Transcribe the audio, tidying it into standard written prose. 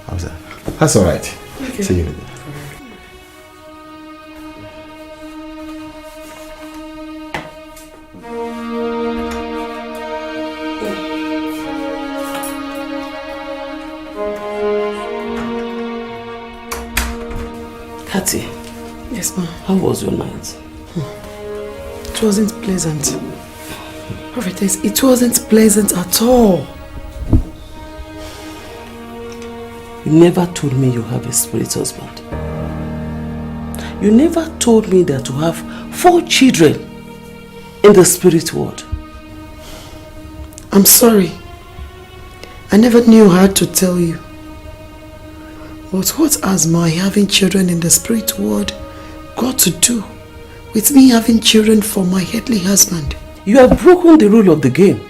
How's that? That's all right. Okay. See you later. Kathy. Yes, ma'am. How was your night? It wasn't pleasant. Prophetess, it wasn't pleasant at all. You never told me you have a spirit husband. You never told me that you have 4 children in the spirit world. I'm sorry. I never knew how to tell you. But what has my having children in the spirit world got to do with me having children for my earthly husband? You have broken the rule of the game.